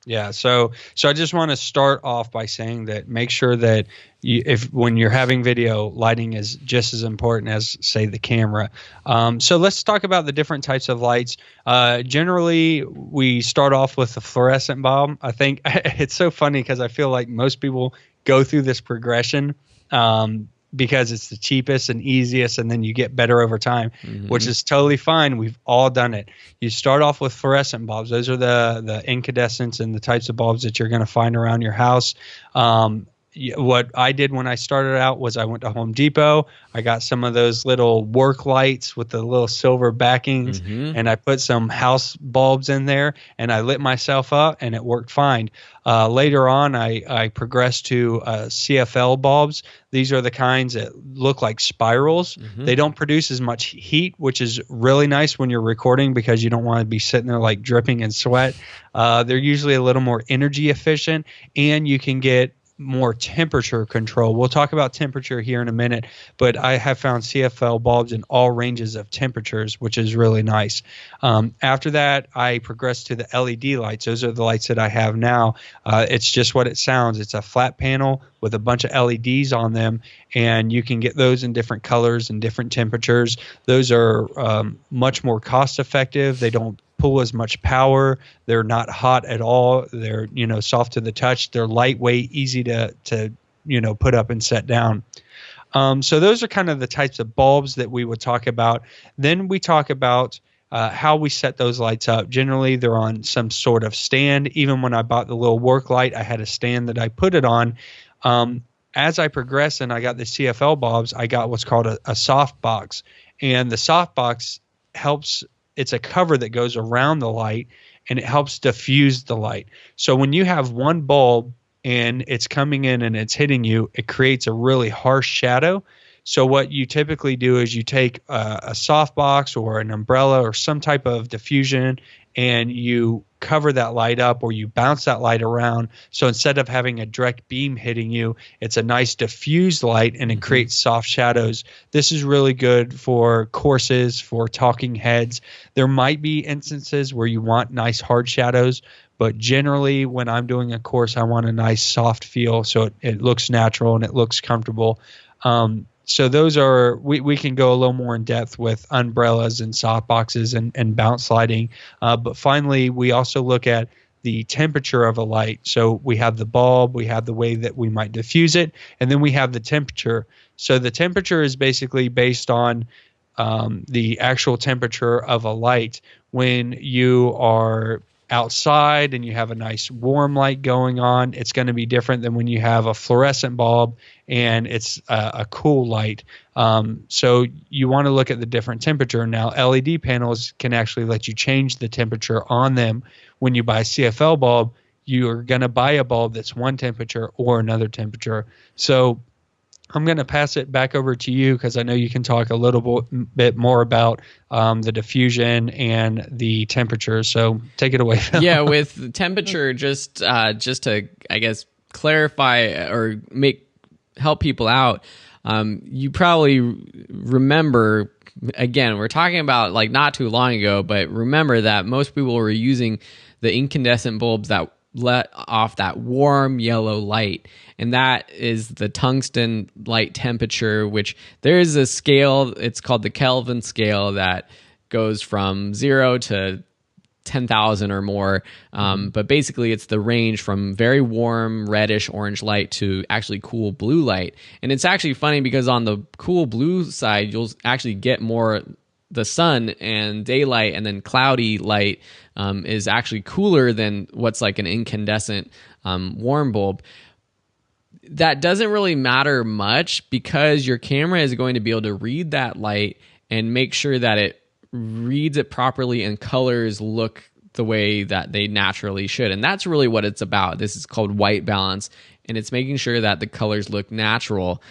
Yeah, so I just want to start off by saying that make sure that when you're having video, lighting is just as important as, say, the camera. So let's talk about the different types of lights. Generally, we start off with the fluorescent bulb. I think it's so funny because I feel like most people go through this progression because it's the cheapest and easiest, and then you get better over time, which is totally fine. We've all done it. You start off with fluorescent bulbs. Those are the incandescents and the types of bulbs that you're going to find around your house. what I did when I started out was I went to Home Depot. I got some of those little work lights with the little silver backings, and I put some house bulbs in there, and I lit myself up, and it worked fine. Later on, I progressed to CFL bulbs. These are the kinds that look like spirals. They don't produce as much heat, which is really nice when you're recording because you don't want to be sitting there like dripping in sweat. They're usually a little more energy efficient, and you can get more temperature control. We'll talk about temperature here in a minute, but I have found CFL bulbs in all ranges of temperatures, which is really nice. After that, I progressed to the LED lights. Those are the lights that I have now. It's just what it sounds. It's a flat panel with a bunch of LEDs on them, and you can get those in different colors and different temperatures. Those are much more cost effective. They don't pull as much power. They're not hot at all. They're, soft to the touch. They're lightweight, easy to put up and set down. So those are kind of the types of bulbs that we would talk about. Then we talk about how we set those lights up. Generally, they're on some sort of stand. Even when I bought the little work light, I had a stand that I put it on. As I progressed and I got the CFL bulbs, I got what's called a soft box. And the soft box helps. It's a cover that goes around the light, and it helps diffuse the light. So when you have one bulb and it's coming in and it's hitting you, it creates a really harsh shadow. So what you typically do is you take a softbox or an umbrella or some type of diffusion, and you cover that light up, or you bounce that light around. So instead of having a direct beam hitting you, it's a nice diffused light, and it creates soft shadows. This is really good for courses, for talking heads. There might be instances where you want nice hard shadows, but generally when I'm doing a course, I want a nice soft feel so it looks natural and it looks comfortable. So those are, we can go a little more in depth with umbrellas and softboxes and bounce lighting. But finally, we also look at the temperature of a light. So we have the bulb, we have the way that we might diffuse it, and then we have the temperature. So the temperature is basically based on the actual temperature of a light. When you are outside and you have a nice warm light going on, it's going to be different than when you have a fluorescent bulb and it's a cool light. So you want to look at the different temperature. Now, LED panels can actually let you change the temperature on them. When you buy a CFL bulb, you're going to buy a bulb that's one temperature or another temperature. So I'm going to pass it back over to you because I know you can talk a little bit more about the diffusion and the temperature. So take it away, Phil. Yeah, with temperature, just to, I guess, clarify or help people out, you probably remember, again, we're talking about like not too long ago, but remember that most people were using the incandescent bulbs that let off that warm yellow light, and that is the tungsten light temperature, which there is a scale, it's called the Kelvin scale, that goes from 0 to 10,000 or more, but basically it's the range from very warm reddish orange light to actually cool blue light. And it's actually funny because on the cool blue side you'll actually get more the sun and daylight, and then cloudy light is actually cooler than what's like an incandescent warm bulb. That doesn't really matter much because your camera is going to be able to read that light and make sure that it reads it properly and colors look the way that they naturally should. And that's really what it's about. This is called white balance, and it's making sure that the colors look natural.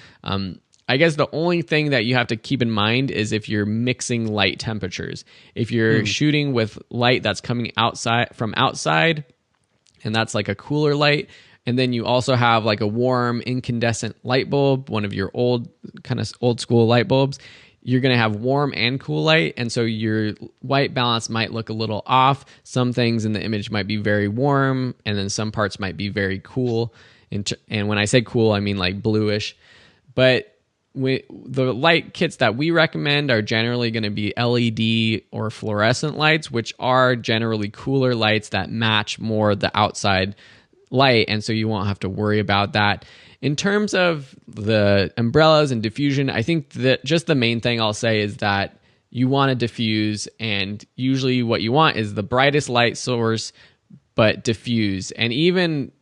I guess the only thing that you have to keep in mind is if you're mixing light temperatures. If you're shooting with light that's coming from outside, and that's like a cooler light, and then you also have like a warm incandescent light bulb, one of your old school light bulbs, you're going to have warm and cool light, and so your white balance might look a little off. Some things in the image might be very warm, and then some parts might be very cool. And when I say cool, I mean like bluish. But the light kits that we recommend are generally going to be LED or fluorescent lights, which are generally cooler lights that match more the outside light, and so you won't have to worry about that. In terms of the umbrellas and diffusion, I think that just the main thing I'll say is that you want to diffuse, and usually what you want is the brightest light source, but diffuse. And even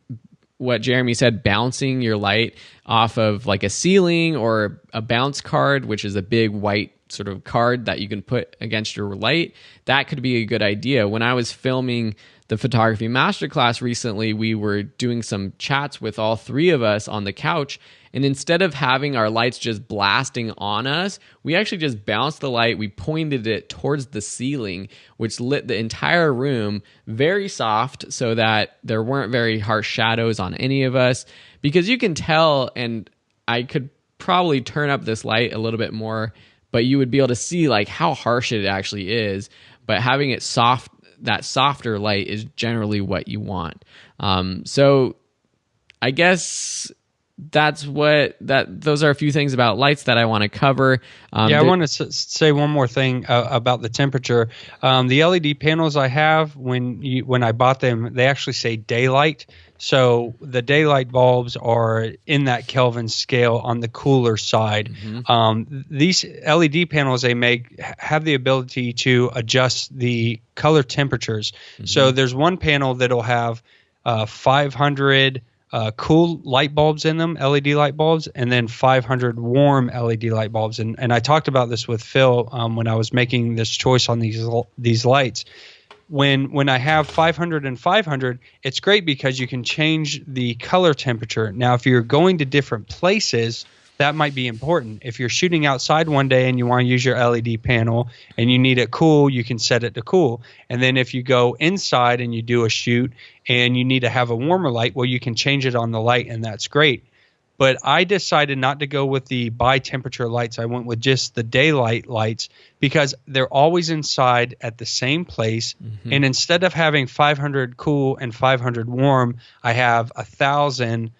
what Jeremy said, bouncing your light off of like a ceiling or a bounce card, which is a big white sort of card that you can put against your light, that could be a good idea. When I was filming the photography masterclass recently, we were doing some chats with all three of us on the couch, and instead of having our lights just blasting on us, we actually just bounced the light, we pointed it towards the ceiling, which lit the entire room very soft so that there weren't very harsh shadows on any of us. Because you can tell, and I could probably turn up this light a little bit more, but you would be able to see like how harsh it actually is. But having it soft, that softer light is generally what you want. So I guess those are a few things about lights that I want to cover. I want to say one more thing about the temperature. The LED panels I have, when I bought them, they actually say daylight. So the daylight bulbs are in that Kelvin scale on the cooler side. Mm-hmm. These LED panels they make have the ability to adjust the color temperatures. Mm-hmm. So there's one panel that'll have 500 cool light bulbs in them, LED light bulbs, and then 500 warm LED light bulbs. And I talked about this with Phil when I was making this choice on these lights. When I have 500 and 500, it's great because you can change the color temperature. Now, if you're going to different places, that might be important. If you're shooting outside one day and you want to use your LED panel and you need it cool, you can set it to cool. And then if you go inside and you do a shoot and you need to have a warmer light, well, you can change it on the light, and that's great. But I decided not to go with the bi-temperature lights. I went with just the daylight lights because they're always inside at the same place. Mm-hmm. And instead of having 500 cool and 500 warm, I have 1,000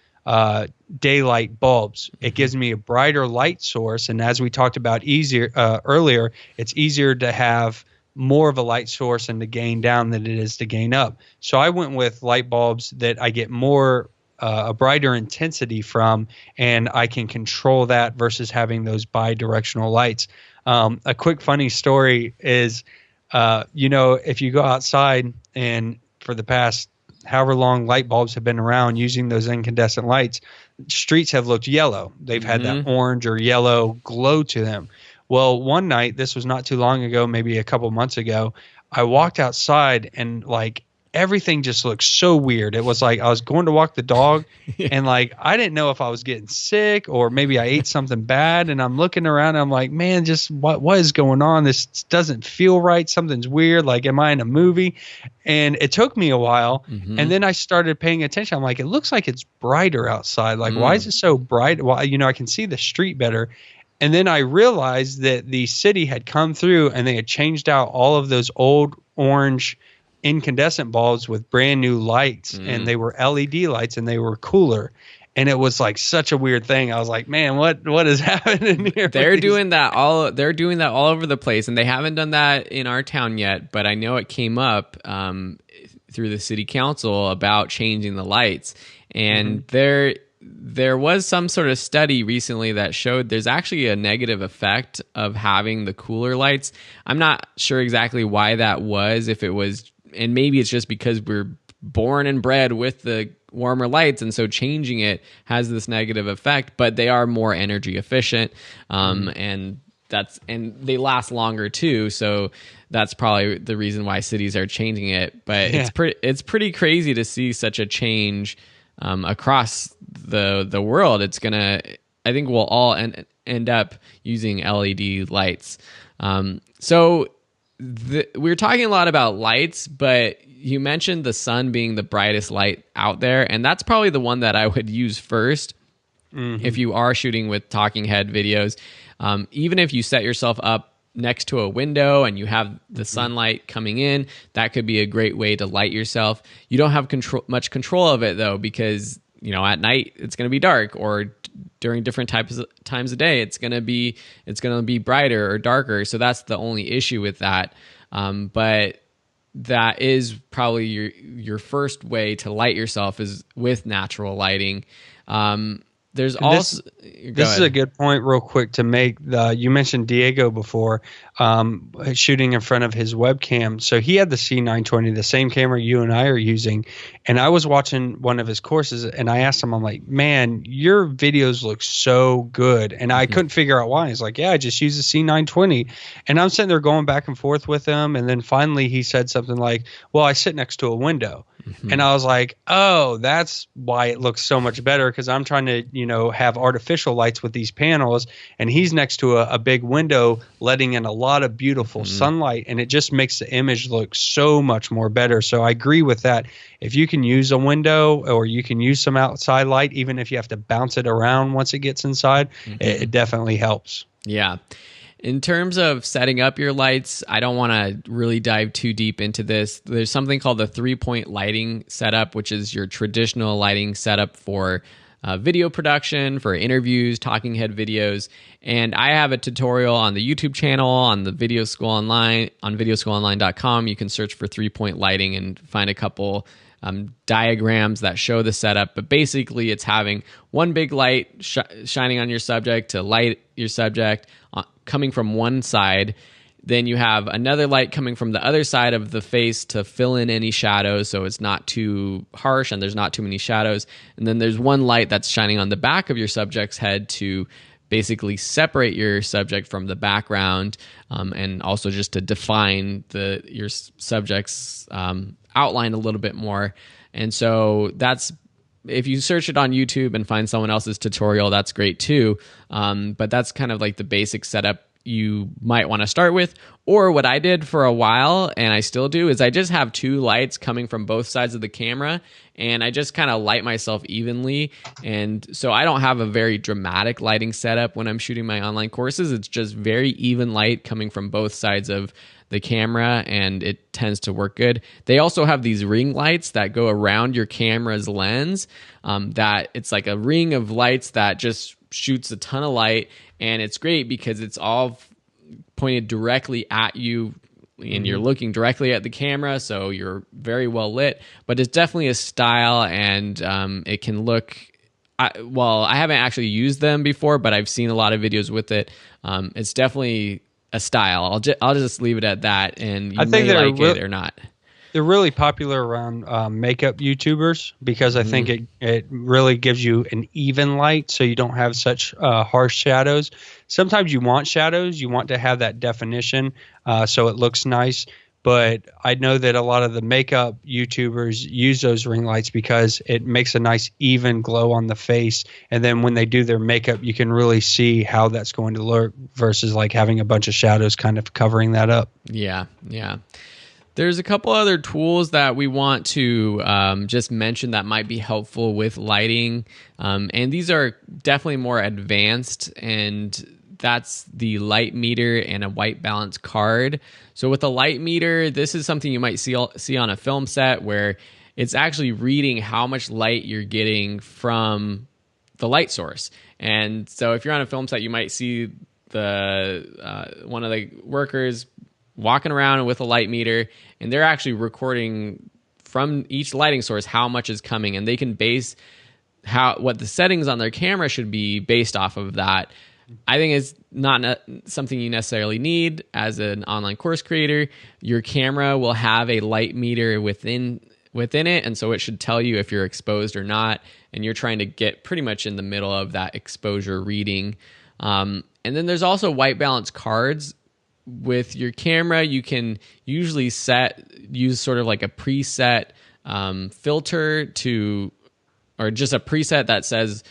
daylight bulbs. It gives me a brighter light source. And as we talked about earlier, it's easier to have more of a light source and to gain down than it is to gain up. So I went with light bulbs that I get more a brighter intensity from, and I can control that versus having those bi-directional lights. A quick funny story is, if you go outside and for the past however long light bulbs have been around using those incandescent lights, streets have looked yellow. They've had that orange or yellow glow to them. Well, one night, this was not too long ago, maybe a couple months ago, I walked outside and like everything just looked so weird. It was like I was going to walk the dog and like I didn't know if I was getting sick or maybe I ate something bad, and I'm looking around and I'm like, man, just what is going on? This doesn't feel right. Something's weird. Like, am I in a movie? And it took me a while, and then I started paying attention. I'm like, it looks like it's brighter outside. Like, why is it so bright? Well, I can see the street better. And then I realized that the city had come through and they had changed out all of those old orange incandescent bulbs with brand new lights, and they were LED lights and they were cooler. And it was like such a weird thing. I was like, man, what is happening here? They're doing that all over the place, and they haven't done that in our town yet, but I know it came up through the city council about changing the lights. And there was some sort of study recently that showed there's actually a negative effect of having the cooler lights. I'm not sure exactly why that was, if it was, and maybe it's just because we're born and bred with the warmer lights, and so changing it has this negative effect, but they are more energy efficient, and they last longer too, so that's probably the reason why cities are changing it. But it's pretty crazy to see such a change across the world. I think we'll all end up using LED lights. So we're talking a lot about lights, but you mentioned the sun being the brightest light out there, and that's probably the one that I would use first if you are shooting with talking head videos. Even if you set yourself up next to a window and you have the sunlight coming in, that could be a great way to light yourself. You don't have much control of it though, because at night it's going to be dark, or during different times of day it's going to be brighter or darker. So that's the only issue with that. But that is probably your first way to light yourself, is with natural lighting. there's And also this is a good point real quick to make. You mentioned Diego before, shooting in front of his webcam. So he had the C920, the same camera you and I are using. And I was watching one of his courses and I asked him, I'm like, man, your videos look so good. And I couldn't figure out why. He's like, yeah, I just use the C920. And I'm sitting there going back and forth with him. And then finally he said something like, well, I sit next to a window. And I was like, oh, that's why it looks so much better, because I'm trying to, have artificial lights with these panels, and he's next to a big window letting in a lot of beautiful sunlight, and it just makes the image look so much more better. So I agree with that. If you can use a window or you can use some outside light, even if you have to bounce it around once it gets inside, it definitely helps. Yeah. In terms of setting up your lights, I don't want to really dive too deep into this. There's something called the 3-point lighting setup, which is your traditional lighting setup for video production, for interviews, talking head videos. And I have a tutorial on the YouTube channel, on the Video School Online, on videoschoolonline.com. You can search for 3-point lighting and find a couple diagrams that show the setup. But basically, it's having one big light shining on your subject to light your subject, coming from one side. Then you have another light coming from the other side of the face to fill in any shadows so it's not too harsh and there's not too many shadows. And then there's one light that's shining on the back of your subject's head to basically separate your subject from the background, and also just to define your subject's outline a little bit more. And so that's, if you search it on YouTube and find someone else's tutorial, that's great too. But that's kind of like the basic setup you might want to start with. Or what I did for a while, and I still do, is I just have 2 lights coming from both sides of the camera, and I just kind of light myself evenly. And so I don't have a very dramatic lighting setup when I'm shooting my online courses. It's just very even light coming from both sides of the camera, and it tends to work good. They also have these ring lights that go around your camera's lens, that it's like a ring of lights that just shoots a ton of light, and it's great because it's all pointed directly at you, and you're looking directly at the camera, so you're very well lit. But it's definitely a style, and it can look, I haven't actually used them before, but I've seen a lot of videos with it. It's definitely a style. I'll just leave it at that, and you may like it or not. They're really popular around makeup YouTubers because I think it really gives you an even light, so you don't have such harsh shadows. Sometimes you want shadows, you want to have that definition so it looks nice. But I know that a lot of the makeup YouTubers use those ring lights because it makes a nice even glow on the face. And then when they do their makeup, you can really see how that's going to look versus like having a bunch of shadows kind of covering that up. Yeah. There's a couple other tools that we want to just mention that might be helpful with lighting. And these are definitely more advanced, and that's the light meter and a white balance card. So with a light meter, this is something you might see on a film set where it's actually reading how much light you're getting from the light source. And so if you're on a film set, you might see one of the workers walking around with a light meter, and they're actually recording from each lighting source how much is coming, and they can base what the settings on their camera should be based off of that. I think it's not something you necessarily need as an online course creator. Your camera will have a light meter within it, and so it should tell you if you're exposed or not, and you're trying to get pretty much in the middle of that exposure reading. And then there's also white balance cards. With your camera, you can usually use sort of like a preset filter or just a preset that says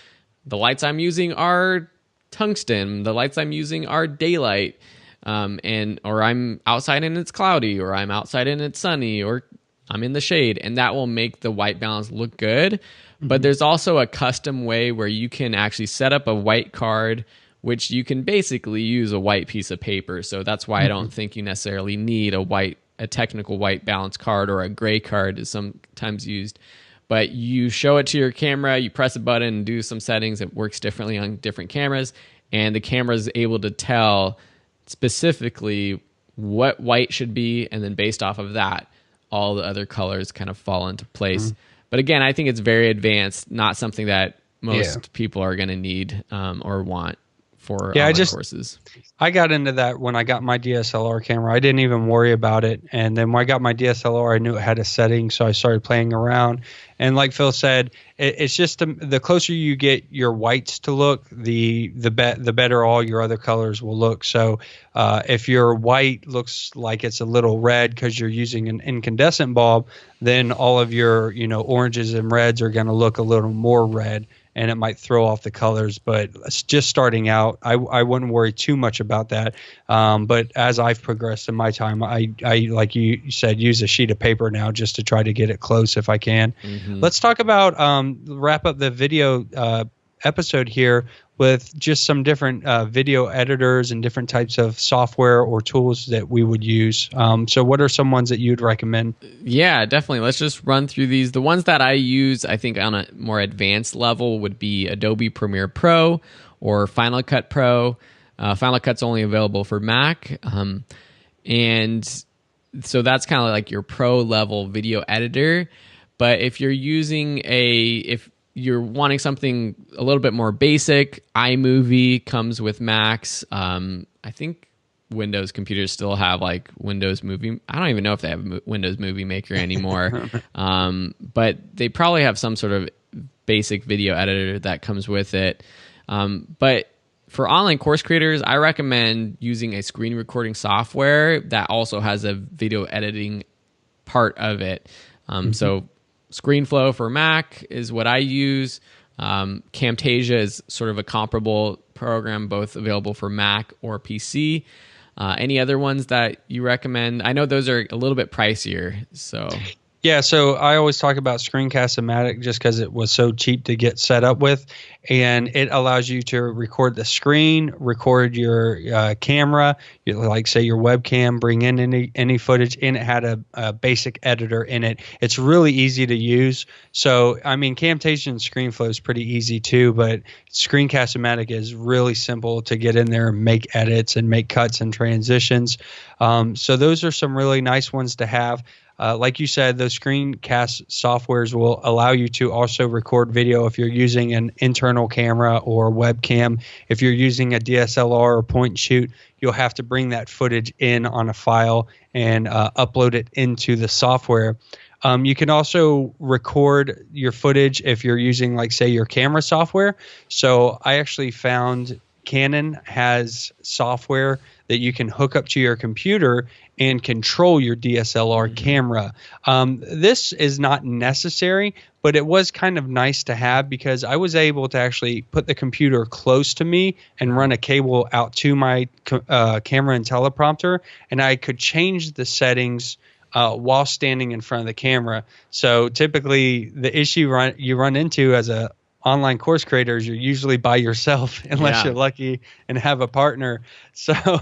the lights I'm using are tungsten, the lights I'm using are daylight, or I'm outside and it's cloudy, or I'm outside and it's sunny, or I'm in the shade, and that will make the white balance look good. But there's also a custom way where you can actually set up a white card, which you can basically use a white piece of paper. So that's why I don't think you necessarily need a technical white balance card, or a gray card is sometimes used. But you show it to your camera, you press a button and do some settings. It works differently on different cameras, and the camera is able to tell specifically what white should be, and then based off of that, all the other colors kind of fall into place. But again, I think it's very advanced, not something that most people are going to need or want for Yeah, online courses. I got into that when I got my DSLR camera. I didn't even worry about it. And then when I got my DSLR, I knew it had a setting, so I started playing around. And like Phil said, it's just the closer you get your whites to look, the better all your other colors will look. So if your white looks like it's a little red because you're using an incandescent bulb, then all of your oranges and reds are going to look a little more red, and it might throw off the colors. But just starting out, I wouldn't worry too much about that. But as I've progressed in my time, I like you said, use a sheet of paper now just to try to get it close if I can. Mm-hmm. Let's talk about wrap up the video episode here with just some different video editors and different types of software or tools that we would use. So what are some ones that you'd recommend? Yeah, definitely. Let's just run through these. The ones that I use, I think on a more advanced level, would be Adobe Premiere Pro or Final Cut Pro. Final Cut's only available for Mac. And so that's kind of like your pro level video editor. But if you're using if you're wanting something a little bit more basic, iMovie comes with Macs. I think Windows computers still have like Windows Movie. I don't even know if they have a Windows Movie Maker anymore. But they probably have some sort of basic video editor that comes with it. But for online course creators, I recommend using a screen recording software that also has a video editing part of it. So ScreenFlow for Mac is what I use. Camtasia is sort of a comparable program, both available for Mac or PC. Any other ones that you recommend? I know those are a little bit pricier. Yeah, so I always talk about Screencast-O-Matic just because it was so cheap to get set up with, and it allows you to record the screen, record your camera, like say your webcam, bring in any footage, and it had a basic editor in it. It's really easy to use. So, I mean, Camtasia and ScreenFlow is pretty easy too, but Screencast-O-Matic is really simple to get in there and make edits and make cuts and transitions. So those are some really nice ones to have. Like you said, those screencast softwares will allow you to also record video if you're using an internal camera or webcam. If you're using a DSLR or point and shoot, you'll have to bring that footage in on a file and upload it into the software. You can also record your footage if you're using, like, say, your camera software. So I actually found Canon has software that you can hook up to your computer and control your DSLR camera. This is not necessary, but it was kind of nice to have because I was able to actually put the computer close to me and run a cable out to my camera and teleprompter, and I could change the settings while standing in front of the camera. So typically the issue you run into as a online course creators, you're usually by yourself unless you're lucky and have a partner. So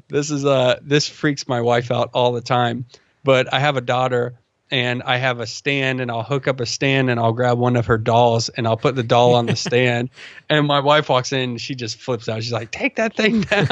this freaks my wife out all the time. But I have a daughter and I have a stand, and I'll hook up a stand and I'll grab one of her dolls and I'll put the doll on the stand. And my wife walks in and she just flips out. She's like, "Take that thing down."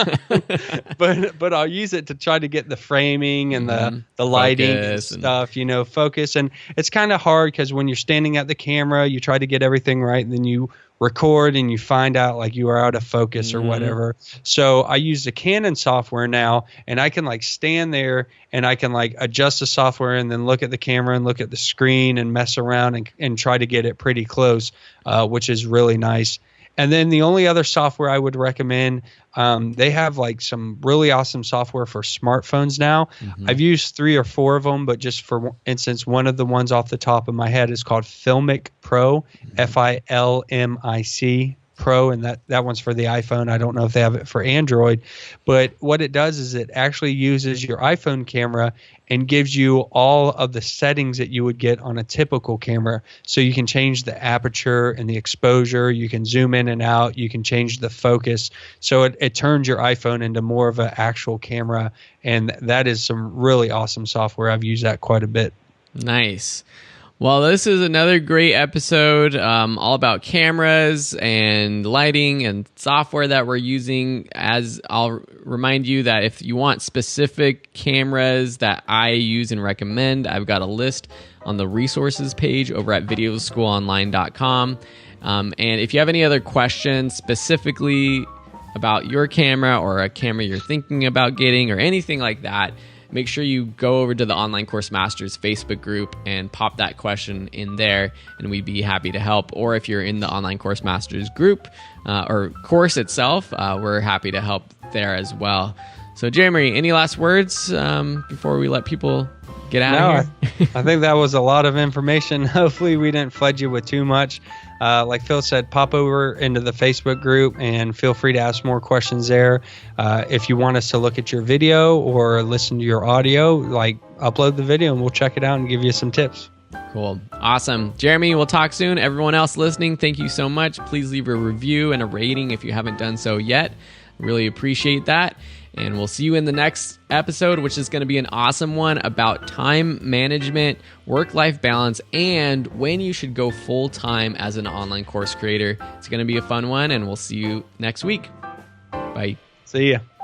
but I'll use it to try to get the framing and the lighting and stuff, focus. And it's kind of hard because when you're standing at the camera, you try to get everything right, and then you record and you find out like you are out of focus or whatever. So I use the Canon software now, and I can like stand there and I can like adjust the software and then look at the camera and look at the screen and mess around and try to get it pretty close, which is really nice. And then the only other software I would recommend, they have like some really awesome software for smartphones now. I've used 3 or 4 of them, but just for instance, one of the ones off the top of my head is called Filmic Pro, Filmic Pro, and that one's for the iPhone. I don't know if they have it for Android, but what it does is it actually uses your iPhone camera and gives you all of the settings that you would get on a typical camera. So you can change the aperture and the exposure, you can zoom in and out, you can change the focus. So it turns your iPhone into more of an actual camera, and that is some really awesome software. I've used that quite a bit. Nice. Well, this is another great episode, all about cameras and lighting and software that we're using. As I'll remind you that if you want specific cameras that I use and recommend, I've got a list on the resources page over at videoschoolonline.com. And if you have any other questions specifically about your camera or a camera you're thinking about getting or anything like that, make sure you go over to the Online Course Masters Facebook group and pop that question in there, and we'd be happy to help. Or if you're in the Online Course Masters group or course itself, we're happy to help there as well. So Jeremy, any last words before we let people get out of here? I think that was a lot of information. Hopefully we didn't flood you with too much. Like Phil said, pop over into the Facebook group and feel free to ask more questions there. If you want us to look at your video or listen to your audio, like upload the video and we'll check it out and give you some tips. Cool. Awesome. Jeremy, we'll talk soon. Everyone else listening, thank you so much. Please leave a review and a rating if you haven't done so yet. Really appreciate that. And we'll see you in the next episode, which is going to be an awesome one about time management, work-life balance, and when you should go full-time as an online course creator. It's going to be a fun one, and we'll see you next week. Bye. See ya.